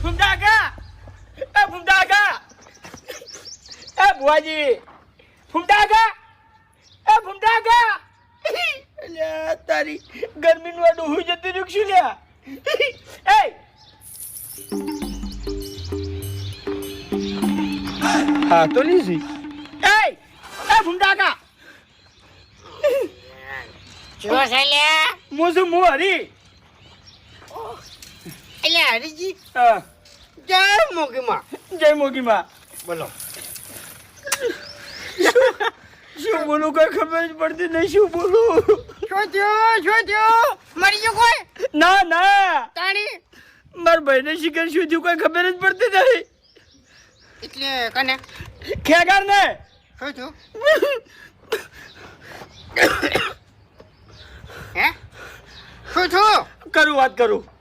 ફૂમડાકા એ ફૂમડાકા એ બુઆજી ફૂમડાકા એ ફૂમડાકા અલ્યા તારી ગરમીનું વાડું હું જતી રૂકશું લ્યા એ હા તો લીધી એ ફૂમડાકા જો સાલ્યા મોસું મો હરી અલ્યા હરીજી હા જય મોગીમાં જય મોગીમાં બોલો શું બોલું કઈ ખબર જ પડતી નહીં શું બોલું શું થયો મરી ગયો કોઈ ના ના તાણી મારા ભાઈને શિકાર શું થયું કઈ ખબર જ પડતી નહીં એટલે કને ખેગાર ને શું થયું હે શું થયું કરું વાત કરું